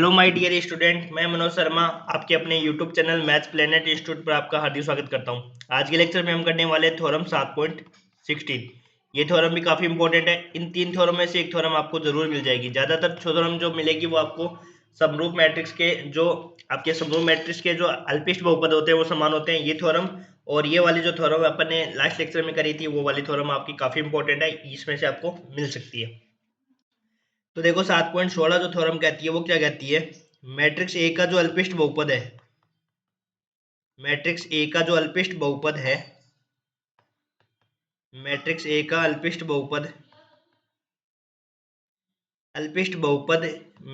Hello my dear student, मैं मनोज शर्मा आपके अपने YouTube channel maths planet institute पर आपका हार्दिक स्वागत करता हूं। आज के लेक्चर में हम करने वाले थ्योरम 7.16। ये थ्योरम भी काफ़ी इंपॉर्टेंट है। इन तीन थ्योरम में से एक थ्योरम आपको जरूर मिल जाएगी। ज़्यादातर थ्योरम जो मिलेगी वो आपको समरूप मैट्रिक्स के जो आपके समरूप मैट्रिक्स के जो अल्पिष्ट बहुपद होते हैं वो समान होते हैं। ये थ्योरम और ये वाली जो थ्योरम अपन ने लास्ट लेक्चर में करी थी वो वाली थ्योरम आपकी काफ़ी इंपॉर्टेंट है, इसमें से आपको मिल सकती है। तो देखो 7.16 जो थ्योरम कहती है वो क्या कहती है, मैट्रिक्स ए का जो अल्पिष्ट बहुपद है, मैट्रिक्स ए का जो अल्पिष्ट बहुपद है, मैट्रिक्स ए का अल्पिष्ट बहुपद, अल्पिष्ट बहुपद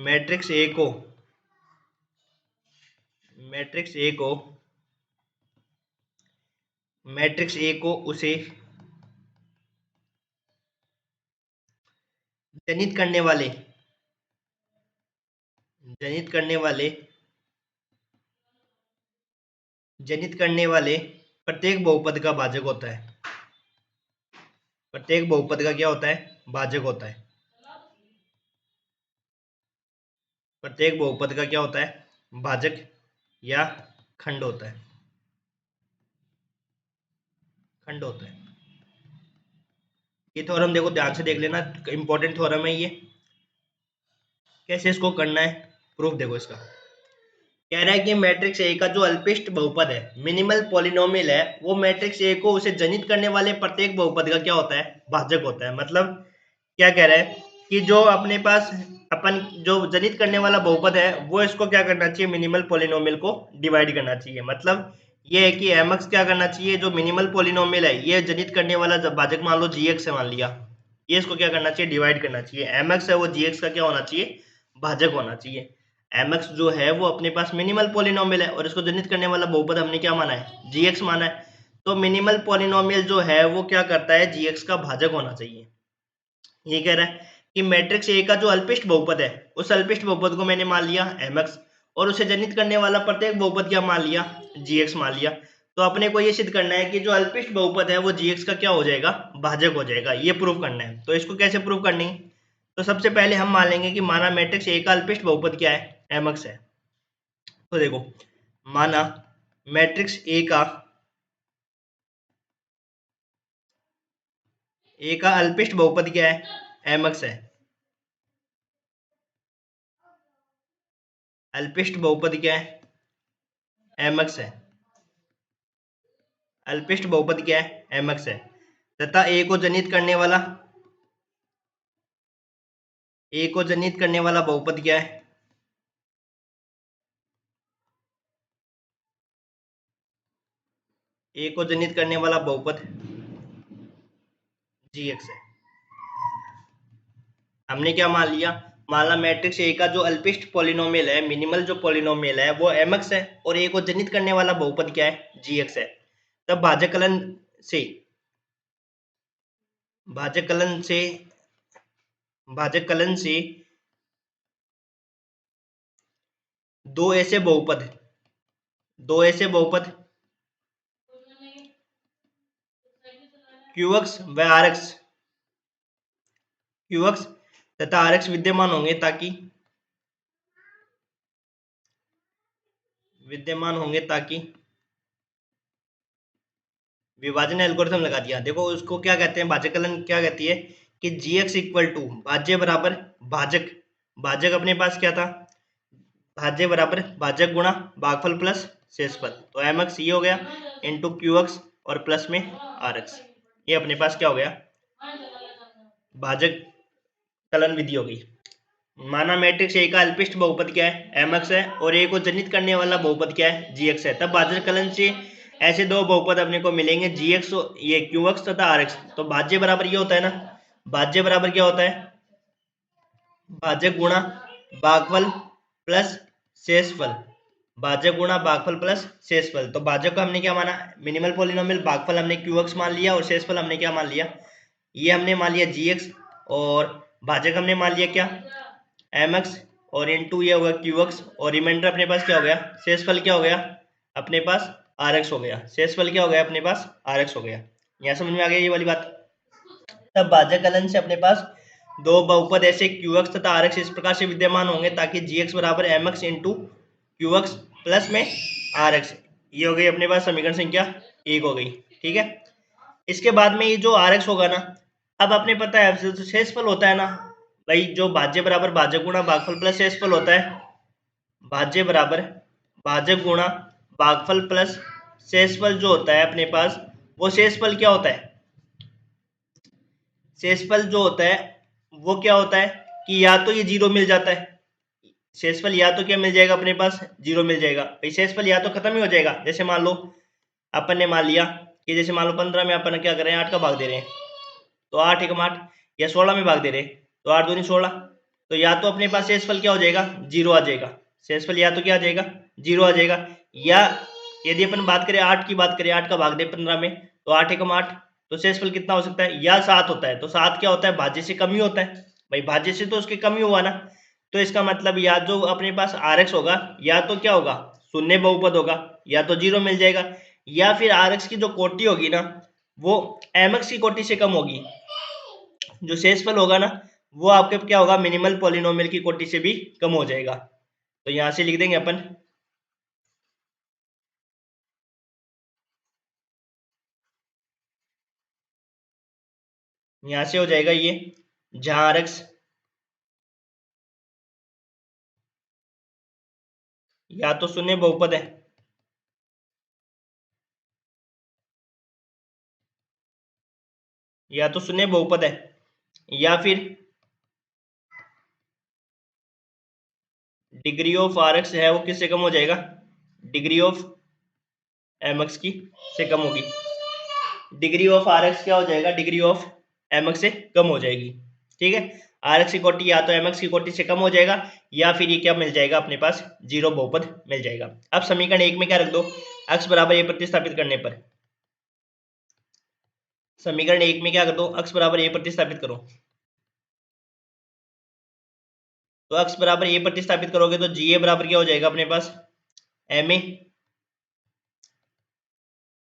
मैट्रिक्स ए को, मैट्रिक्स ए को, मैट्रिक्स ए को उसे जनित करने वाले, जनित करने वाले, जनित करने वाले प्रत्येक बहुपद का भाजक होता है। प्रत्येक बहुपद का क्या होता है? भाजक होता है। प्रत्येक बहुपद का क्या होता है? भाजक या खंड होता है, खंड होता है। ये थ्योरम देखो ध्यान से देख लेना, इंपॉर्टेंट थ्योरम है ये। कैसे इसको करना है प्रूफ देखो इसका। कह रहा है कि मैट्रिक्स ए का जो अल्पिष्ट बहुपद है, मिनिमल पॉलिनोमियल है, वो मैट्रिक्स ए को उसे जनित करने वाले प्रत्येक बहुपद का क्या होता है? भाजक होता है। मतलब क्या कह रहा है कि जो अपने पास अपन जो जनित करने वाला बहुपद है वो इसको क्या करना चाहिए? मिनिमल पॉलिनोमियल को डिवाइड करना चाहिए। मतलब ये है कि mx क्या करना चाहिए, जो मिनिमल पॉलिनोमियल है ये जनित करने वाला जब भाजक मान लो gx से मान लिया, ये इसको क्या करना चाहिए? डिवाइड करना चाहिए। mx है वो gx का क्या होना चाहिए? भाजक होना चाहिए। mx जो है वो अपने पास मिनिमल पॉलिनोमियल है और इसको जनित करने वाला बहुपद हमने क्या माना है? gx माना है। तो मिनिमल पॉलिनोमियल जो है वो क्या करता है? gx का भाजक होना चाहिए। ये कह रहा है कि मैट्रिक्स ए का जो अल्पिष्ट बहुपद है, उस अल्पिष्ट बहुपद को मैंने मान लिया mx और उसे जनित करने वाला प्रत्येक बहुपद क्या मान लिया? gx मान लिया। तो अपने को ये सिद्ध करना है कि जो अल्पिष्ट बहुपद है वो gx का क्या हो जाएगा? भाजक हो जाएगा। ये प्रूव करना है। तो इसको कैसे प्रूव करनी है? तो सबसे पहले हम मान लेंगे कि माना मैट्रिक्स ए का अल्पिष्ट बहुपद क्या है? mx है। तो देखो माना मैट्रिक्स ए का अल्पिष्ट बहुपद क्या है? mx है। अल्पिष्ट बहुपद क्या है? mx है। अल्पिष्ट बहुपद क्या है? mx है। तथा ए को जनित करने वाला, ए को जनित करने वाला बहुपद क्या है? ए को जनित करने वाला बहुपद gx है। हमने क्या मान लिया? मान ला मैट्रिक्स ए का जो अल्पिष्ट पॉलिनोमियल है, मिनिमल जो पॉलिनोमियल है वो mx है और ए को जनित करने वाला बहुपद क्या है? gx है। तब भाजकलन से, भाजकलन से, भाजकलन से दो ऐसे बहुपद, दो ऐसे बहुपद qx व rx, qx तथा rx विद्यमान होंगे, ताकि विद्यमान होंगे ताकि विभाजन एल्गोरिथम लगा दिया। देखो उसको क्या कहते हैं, भाजकलन क्या कहती है कि gx इक्वल टू भाज्य बराबर भाजक, भाजक अपने पास क्या था? भाज्य बराबर भाजक गुणा भागफल प्लस शेषफल। तो mx ये हो गया इंटू qx और प्लस में rx, ये अपने पास क्या हो गया? भाजक कलन विधि हो गई। माना मैट्रिक्स ए का अल्पिष्ट बहुपद क्या है? mx है और ए को जनित करने वाला बहुपद क्या है? gx है। तब भाजक कलन से ऐसे दो बहुपद अपने को मिलेंगे, gx ये qx तथा rx। तो भाज्य बराबर ये होता है ना, भाज्य बराबर क्या होता है? भाजक गुणा भागफल प्लस शेषफल, भाजक गुणा भागफल प्लस शेषफल। तो भाजक को हमने क्या माना? Minimal polynomial. भागफल हमने qx मान लिया और शेषफल हमने क्या मान लिया? ये हमने मान लिया gx और भाजक हमने मान लिया क्या? mx और इनटू ये होगा qx और रिमाइंडर अपने पास क्या हो गया? शेषफल क्या हो गया अपने पास? rx हो गया। शेषफल क्या हो गया अपने पास? rx हो गया। यहाँ समझ में आ गया ये वाली बात। तब भाजक कलन से अपने पास दो बहुपद ऐसे QX तथा RX इस प्रकार से विद्यमान होंगे ताकि GX बराबर MX इंटू QX प्लस में RX। ये हो गई अपने पास समीकरण संख्या 1 हो गई। ठीक है, इसके बाद में ये जो RX होगा ना, अब अपने पता है शेषफल होता है ना भाई, जो भाज्य बराबर भाजक गुणा भागफल प्लस शेषफल होता है, भाज्य बराबर भाजक गुणा भागफल प्लस शेषफल जो होता है अपने पास, वो शेषफल क्या होता है, शेषफल जो होता है वो क्या होता है कि या तो ये जीरो मिल जाता है, शेषफल या तो क्या मिल जाएगा अपने पास, जीरो मिल जाएगा भाई। शेषफल या तो खत्म ही हो जाएगा, जैसे मान लो अपन ने मान लिया कि जैसे मान लो 15 में अपन क्या कर रहे हैं, 8 का भाग दे रहे हैं, तो 8 एकम 8, या 16 में भाग दे रहे हैं तो 8 दूनी 16, तो या तो अपने पास शेषफल क्या हो जाएगा, जीरो आ जाएगा। शेषफल या तो क्या आ जाएगा, जीरो आ जाएगा, या यदि अपन बात करें 8 की बात करें, 8 का भाग दे 15 में तो 8 एकम 8, तो शेषफल कितना हो सकता है, या 7 होता है, तो 7 क्या होता है, भाज्य से कम ही होता है भाई, भाज्य से तो उसके कम ही हुआ ना। तो इसका मतलब या जो अपने पास RX होगा या तो क्या होगा, शून्य बहुपद होगा, या तो जीरो मिल जाएगा, या फिर RX की जो कोटि होगी ना वो MX की कोटि से कम होगी। जो शेषफल होगा ना वो आपके क्या होगा, मिनिमल पॉलिनोमियल की कोटि से भी कम हो जाएगा। तो यहां से लिख देंगे अपन, यहां से हो जाएगा ये, जहां RX या तो शून्य बहुपद है, या तो शून्य बहुपद है, या फिर डिग्री ऑफ RX है वो किससे कम हो जाएगा, डिग्री ऑफ MX की से कम होगी। डिग्री ऑफ RX क्या हो जाएगा, डिग्री ऑफ MX से कम हो जाएगी। ठीक है, RX की कोटि या तो MX की कोटि से कम हो जाएगा, या फिर ये क्या मिल जाएगा अपने पास, जीरो बहुपद मिल जाएगा। अब समीकरण 1 में क्या रख दो, x बराबर a प्रतिस्थापित करने पर, समीकरण 1 में क्या कर दो, x बराबर a प्रतिस्थापित करो, तो x बराबर a प्रतिस्थापित करोगे तो GA बराबर क्या हो जाएगा अपने पास, MA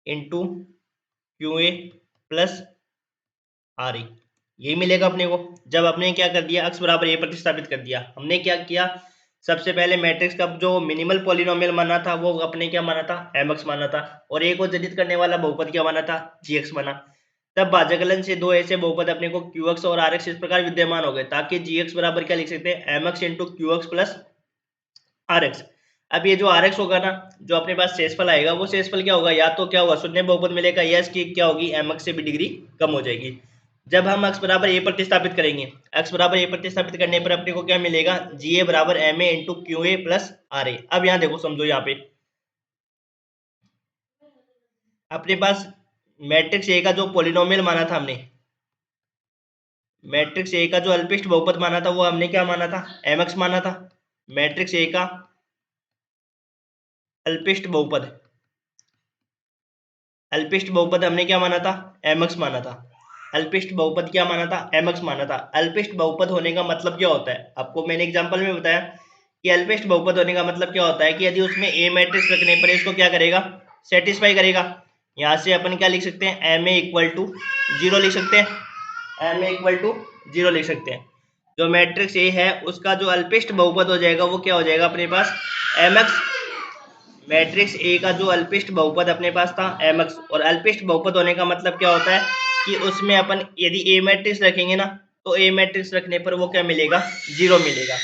into QA plus RE, यही मिलेगा अपने को। जब अपने क्या कर दिया, x बराबर a प्रतिस्थापित कर दिया, हमने क्या किया, सबसे पहले मैट्रिक्स का जो मिनिमल पॉलिनोमियल माना था वो अपने क्या माना था, MX माना था, और a को जनित करने वाला बहुपद क्या माना था, GX माना। तब भाजकलन से दो ऐसे बहुपद अपने को QX और RX इस प्रकार विद्यमान हो गए ताकि GX बराबर क्या लिख सकते हैं, MX into QX plus RX। अब ये जो RX होगा ना, जो अपने पास शेषफल आएगा वो शेषफल क्या होगा, या तो क्या होगा शून्य बहुपद मिलेगा, या इसकी क्या होगी, MX से भी डिग्री कम हो जाएगी। जब हम x बराबर a प्रतिस्थापित करेंगे, x बराबर a प्रतिस्थापित करने पर अपने को क्या मिलेगा, GA बराबर MA into QA plus RA। अब यहाँ देखो समझो, यहाँ पे अपने पास मैट्रिक्स A का जो पॉलिनोमियल माना था हमने, मैट्रिक्स A का जो अल्पिष्ट बहुपद माना था वो हमने क्या माना था, MX माना था। मैट्रिक्स A का अल्पिष्ट बहुपद, अल्पिष्ट बहुपद हमने क्या माना था, MX माना था। अल्पिष्ट बहुपद क्या माना था, MX माना था। अल्पिष्ट बहुपद होने का मतलब क्या होता है, आपको मैंने एग्जांपल में बताया कि अल्पिष्ट बहुपद होने का मतलब क्या होता है कि यदि उसमें A मैट्रिक्स रखने पर इसको क्या करेगा, सेटिस्फाई करेगा। यहाँ से अपन क्या लिख सकते हैं, MA इक्वल टू जीरो लिख सकते हैं, MA इक्वल टू जीरो लिख सकते हैं। जो मैट्रिक्स A है उसका जो अल्पिष्ट बहुपद हो जाएगा वो क्या हो जाएगा अपने पास, MX। मैट्रिक्स ए का जो अल्पिष्ट बहुपद अपने पास था MX, और अल्पिष्ट बहुपद होने का मतलब क्या होता है कि उसमें अपन यदि ए मैट्रिक्स रखेंगे ना तो ए मैट्रिक्स रखने पर वो क्या मिलेगा, जीरो मिलेगा।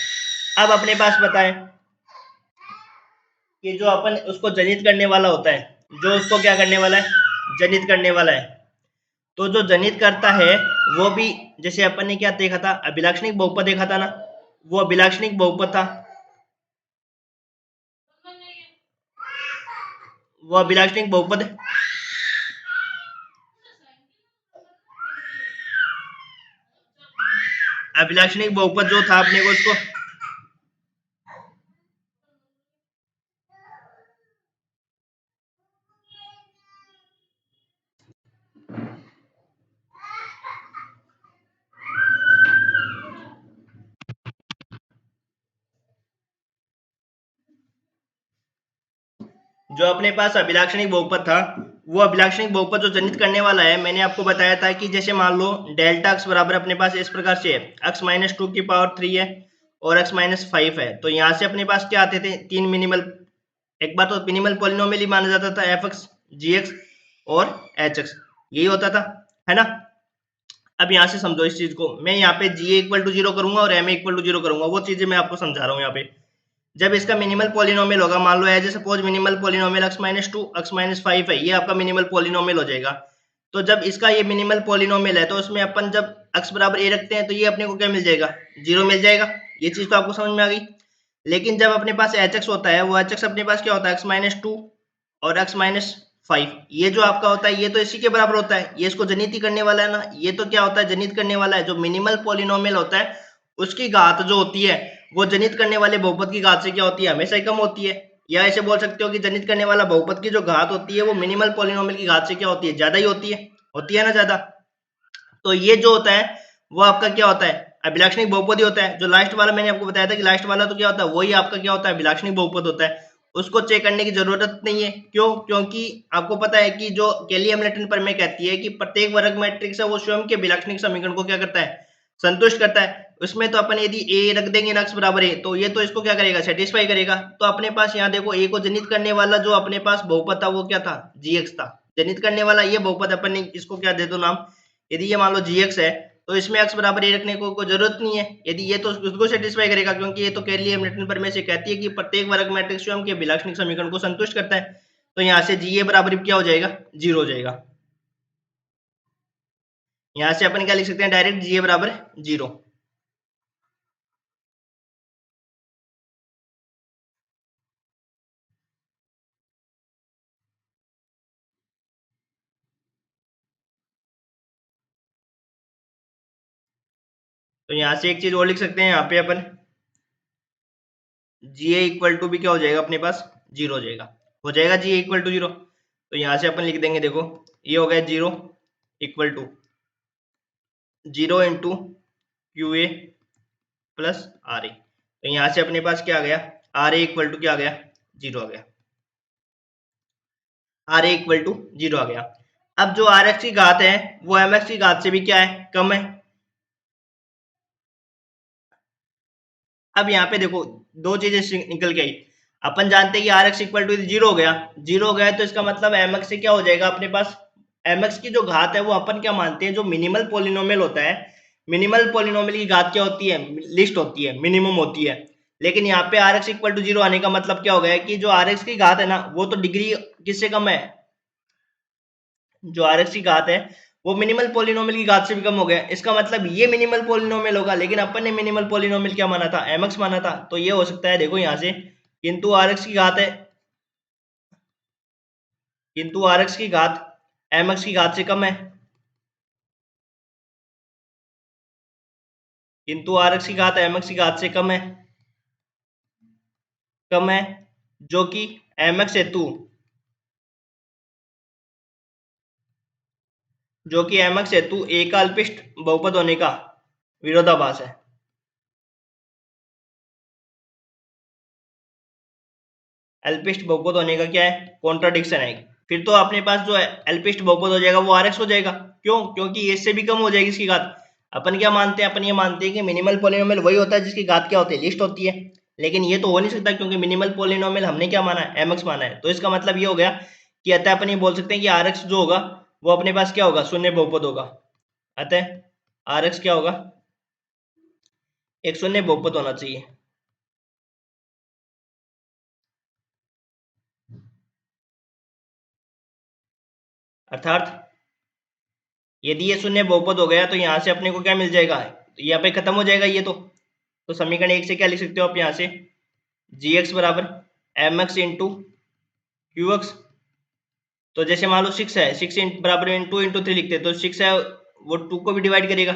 अब अपने पास बताएं कि जो अपन उसको जनित करने वाला होता है, जो उसको क्या करने वाला है, जनित करने वाला है, तो जो जनित करता है वो भी, जैसे अपन ने क्या देखा था, अभिलाक्षणिक बहुपद देखा था ना, वो अभिलाक्षणिक बहुपद था, वो अभिलाक्षणिक बहुपद, अभिलाक्षणिक बहुपद जो था अपने को उसको, जो अपने पास अभिलाक्षणिक बहुपद था वो अभिलाक्षणिक बहुपद जो जनित करने वाला है, मैंने आपको बताया था कि जैसे मान लो डेल्टा x बराबर अपने पास इस प्रकार से है, x माइनस 2 की पावर 3 है और x माइनस 5 है, तो यहाँ से अपने पास क्या आते थे, तीन मिनिमल, एक बार तो मिनिमल पॉलिनोमियल ही माना जाता था f(x), g(x) और h(x), यही होता था, है ना। अब यहाँ से समझो इस चीज को, मैं यहाँ पे जी इक्वल टू 0 करूंगा और एम इक्वल टू 0 करूंगा, वो चीजें मैं आपको समझा रहा हूँ यहाँ पे। जब इसका मिनिमल पॉलिनोमियल होगा, मान लो as suppose minimal polynomial x minus 2 x minus 5 है, ये आपका मिनिमल पॉलिनोमियल हो जाएगा। तो जब इसका ये मिनिमल पॉलिनोमियल है तो उसमें अपन जब x बराबर a रखते हैं तो ये अपने को क्या मिल जाएगा, 0 मिल जाएगा। ये चीज तो आपको समझ में आ गई। लेकिन जब अपने पास hx होता है, वो hx अपने पास क्या होता है, x माइनस 2 और x माइनस 5, ये जो आपका होता है ये तो इसी के बराबर होता है, ये इसको जनित ही करने वाला है ना, ये तो क्या होता है, जनित करने वाला है। जो मिनिमल पॉलिनोमियल होता है उसकी घात जो होती है वो जनित करने वाले बहुपद की घात से क्या होती है, हमेशा ही कम होती है। या ऐसे बोल सकते हो कि जनित करने वाला बहुपद की जो घात होती है वो मिनिमल पॉलिनोमियल की घात से क्या होती है, ज्यादा ही होती है ना, ज्यादा। तो ये जो होता है वो आपका क्या होता है, अभिलाक्षणिक बहुपद ही होता है। जो लास्ट वाला मैंने आपको बताया था कि लास्ट वाला तो क्या होता है, वही आपका क्या होता है, अभिलाक्षणिक बहुपद होता है। उसको चेक करने की जरूरत नहीं है, क्यों, क्योंकि आपको पता है कि जो केली हैमिल्टन प्रमेय कहती है कि प्रत्येक वर्ग मैट्रिक्स है वो स्वयं के अभिलाक्षणिक समीकरण को क्या करता है, संतुष्ट करता है। उसमें तो अपन यदि ए रख देंगे ना x बराबर ए, तो ये तो इसको क्या करेगा, सेटिस्फाई करेगा। तो अपने पास यहाँ देखो ए को जनित करने वाला जो अपने पास बहुपद था वो क्या था, gx था। जनित करने वाला ये बहुपद अपन ने इसको क्या दे दो नाम, यदि ये मान लो gx है तो इसमें x बराबर ए रखने को कोई जरूरत नहीं है, यदि ये तो उसको सेटिस्फाई करेगा, क्योंकि ये तो केली हैमिल्टन प्रमेय से कहती है कि प्रत्येक वर्ग मैट्रिक्स स्वयं के अभिलाक्षणिक समीकरण को संतुष्ट करता है। तो यहाँ से जी ए बराबर क्या हो जाएगा, 0 हो जाएगा। यहाँ से अपन क्या लिख सकते हैं, डायरेक्ट जी ए बराबर 0। तो यहाँ से एक चीज और लिख सकते हैं, यहाँ पे अपन जी ए इक्वल टू भी क्या हो जाएगा अपने पास, 0 हो जाएगा जी ए इक्वल टू 0। तो यहाँ से अपन लिख देंगे, देखो ये हो गया 0 equal to 0 into q a plus r a. तो यहाँ से अपने पास क्या आ गया, आर ए इक्वल टू क्या आ गया, 0 आ गया, आर ए इक्वल टू 0 आ गया। अब जो आर एक्स की घात है वो एम एक्स की घात से भी क्या है, कम है। अब यहाँ पे देखो दो चीजें निकल के आई। अपन जानते हैं कि आर एक्स इक्वल टू 0 हो गया, 0 हो गया, तो इसका मतलब एम एक्स से क्या हो जाएगा अपने पास, एम एक्स की जो घात है वो अपन क्या मानते हैं, जो मिनिमल पोलिनोमियल होता है, मिनिमल पोलिनोमियल की घात क्या होती है, लिस्ट होती है, मिनिमम होती है। लेकिन यहाँ पे आर एक्स इक्वल टू 0 आने का मतलब क्या हो गया कि जो आर एक्स की घात है ना वो तो डिग्री किससे कम है, जो आर एक्स की घात है वो मिनिमल पोलिनोमियल की घात से भी कम हो गया। इसका मतलब ये मिनिमल पोलिनोमियल होगा, लेकिन अपन ने मिनिमल पोलिनोमियल क्या माना था, एम एक्स माना था। तो ये हो सकता है, देखो यहाँ से, किंतु आर एक्स की घात है, किंतु आर एक्स की घात एम एक्स की घात से कम है, किंतु आर एक्स की घात एम एक्स की घात से कम है, कम है, जो कि एम एक्स हेतु, जो कि एम एक्स हेतु एक अल्पिष्ट बहुपद होने का विरोधाभास है। एल्पिस्ट बहुपद होने का क्या है, कॉन्ट्राडिक्शन है। फिर तो अपने पास जो एल्पिस्ट बहुपद हो जाएगा वो आरएक्स हो जाएगा, क्यों, क्योंकि इससे भी कम हो जाएगी इसकी घात। अपन क्या मानते हैं, अपन ये मानते हैं कि मिनिमल पॉलिनोमियल वही होता है जिसकी घात क्या होती है, लिस्ट होती है। लेकिन ये तो हो नहीं सकता, क्योंकि मिनिमल पॉलिनोमियल हमने क्या माना है, एमएक्स माना है। तो इसका मतलब ये हो गया कि अतः अपन ये बोल सकते हैं कि आरएक्स जो होगा वो अपने पास क्या होगा, शून्य बहुपद होगा। अतः आरएक्स क्या होगा, एक शून्य बहुपद होना चाहिए। अर्थात यदि ये शून्य बहुपद हो गया तो यहाँ से अपने को क्या मिल जाएगा, तो यहाँ पे खत्म हो जाएगा ये तो समीकरण एक से क्या लिख सकते हो आप यहाँ से, जी एक्स बराबर M x into Q X. तो जैसे मान लो 6 है, 6 बराबर में 2 × 3 लिखते हैं, तो 6 है वो 2 को भी डिवाइड करेगा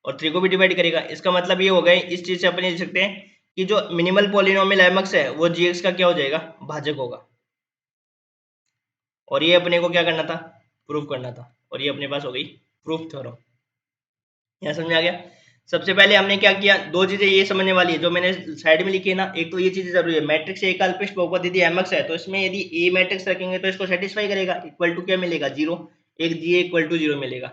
और 3 को भी डिवाइड करेगा। इसका मतलब ये हो गया, इस चीज से अपन ये लिख सकते हैं कि जो मिनिमल पॉलिनोमियल एम एक्स है वो जी एक्स का क्या हो जाएगा, भाजक होगा। और ये अपने को क्या करना था, प्रूफ करना था। और ये अपने पास हो गई प्रूफ थ्योरम। यहाँ समझ में आ गया। सबसे पहले हमने क्या किया, दो चीजें ये समझने वाली है जो मैंने साइड में लिखी है ना, एक तो ये चीज जरूरी है, मैट्रिक्स एक अल्पविष्ट बहुपद यदि mx है तो इसमें यदि ए मैट्रिक्स रखेंगे तो इसको सेटिस्फाई करेगा, इक्वल टू क्या मिलेगा, जीरो, एक जी इक्वल टू जीरो मिलेगा।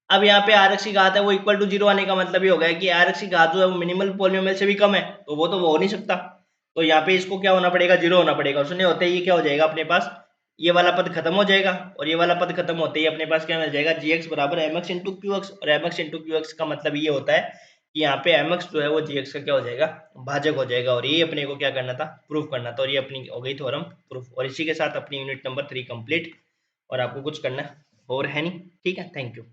अब यहाँ पे आर एक्स की घात है वो इक्वल टू जीरो आने का मतलब ये हो गया कि आर एक्स की घात जो है वो मिनिमल पॉलिनोमियल से भी कम है, तो वो हो नहीं सकता, तो यहाँ पे इसको क्या होना पड़ेगा, जीरो होना पड़ेगा। उसने होते ही ये क्या हो जाएगा अपने पास, ये वाला पद खत्म हो जाएगा, और ये वाला पद खत्म होते ही अपने पास क्या मिल जाएगा, जी एक्स बराबर M x into Q x, और m x into Q x का मतलब ये होता है कि यहाँ पे एम एक्स जो है वो जी एक्स का क्या हो जाएगा, भाजक हो जाएगा, और ये अपने को क्या करना था, प्रूफ करना था, और ये अपनी हो गई थ्योरम प्रूफ। और इसी के साथ अपनी यूनिट नंबर 3 कंप्लीट, और आपको कुछ करना और है नहीं, ठीक है, थैंक यू।